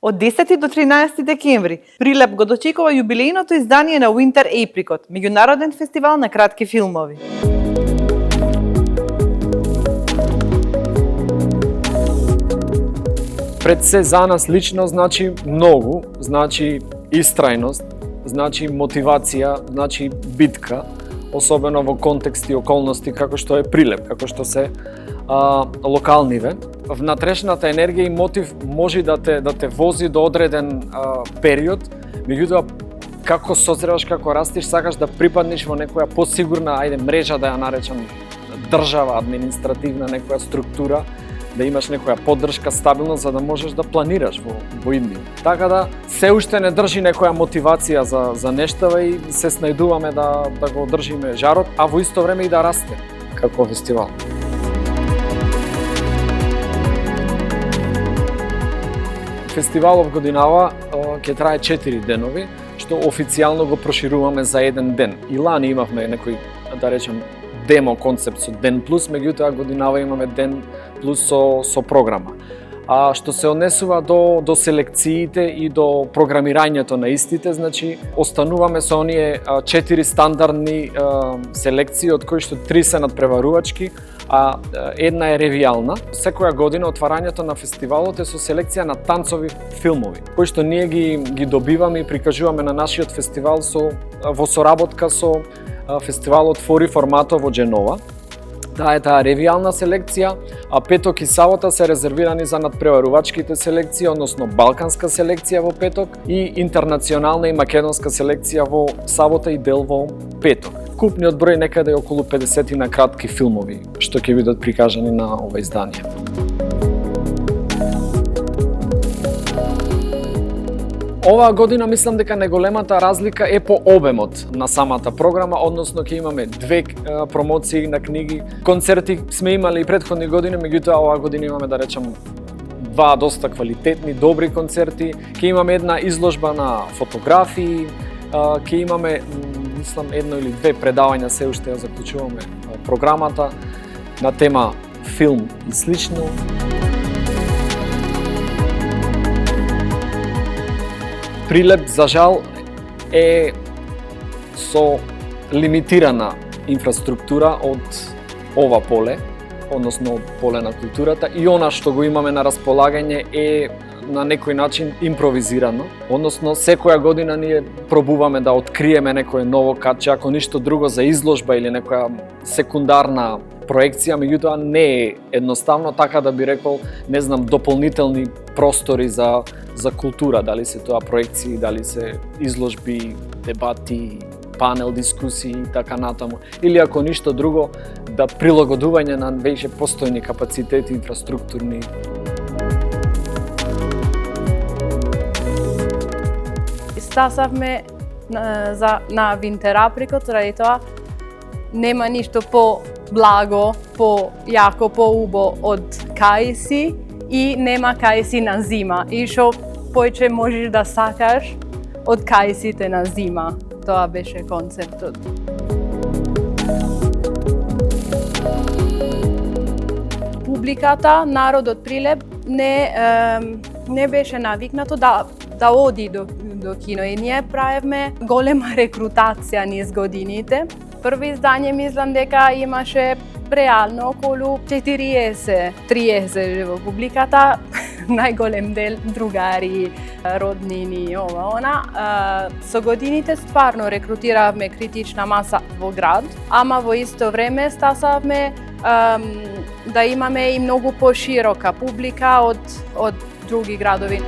Од 10 до 13 декември Прилеп го дочекува јубилејното издание на Winter Apricot, меѓународен фестивал на кратки филмови. Пред се за нас лично значи многу, значи истрајност, значи мотивација, значи битка, особено во контекст и околности како што е Прилеп, како што се локалниве. Внатрешната енергија и мотив може да те вози до одреден период, меѓутоа како созреваш, како растиш, сакаш да припаднеш во некоја посигурна, мрежа да ја наречам држава, административна некоја структура, да имаш некоја поддршка, стабилност, за да можеш да планираш во иднина. Така да се уште не држи некоја мотивација за нештава и се снајдуваме да го одржиме жарот, а во исто време и да расте како фестивал. Фестивалов годинава ќе трае 4 денови, што официјално го прошируваме за еден ден. И лани имавме некој, да речем, демо концепт со ден плюс, меѓутоа годинава имаме ден плюс со програма. А што се однесува до селекциите и до програмирањето на истите, значи остануваме со оние 4 стандардни селекции, од кои што 3 се надпреварувачки, а една е ревијална. Секоја година отварањето на фестивалот е со селекција на танцови филмови, кои што ние ги добиваме и прикажуваме на нашиот фестивал во соработка со фестивалот Фори Формато во Дженова. Таа е таа ревијална селекција, а петок и сабота се резервирани за надпреварувачките селекции, односно балканска селекција во петок и интернационална и македонска селекција во сабота и дел во петок. Купниот број некаде е околу 50 на кратки филмови, што ќе бидат прикажани на ова издание. Оваа година мислам дека најголемата разлика е по обемот на самата програма, односно ќе имаме 2 промоции на книги. Концерти сме имали и претходни години, меѓутоа оваа година имаме, да речем, 2 доста квалитетни, добри концерти. Ќе имаме една изложба на фотографии, ќе имаме, мислам, 1 или 2 предавања, се уште ја заклучуваме програмата на тема филм и слично. Прилеп, за жал, е со лимитирана инфраструктура од ова поле, односно од поле на културата, и она што го имаме на располагање е на некој начин импровизирано, односно секоја година ние пробуваме да откриеме некое ново катче, ако ништо друго за изложба или некоја секундарна проекција, меѓутоа не е едноставно, така да би рекол, не знам, дополнителни простори за култура, дали се тоа проекции, дали се изложби, дебати, панел дискусии и така натаму, или ако ништо друго, да прилагодување на веќе постојни капацитети инфраструктурни. Стасавме на Winter Apricot, заради тоа нема ништо по-благо, по-јако, по-убо од кајси и нема кајси на зима. И шо појче можеш да сакаш од кајсите на зима. Тоа беше концептот. Публиката, народот Прилеп не беше навикнато да оди до кино и ние правевме голема рекрутација низ годините. Прво издание мислам дека имаше реално околу 40-30 во публиката, најголем дел другари, роднини, ова, она. Со годините стварно рекрутиравме критична маса во град, ама во исто време стасавме да имаме и многу поширока публика од други градови.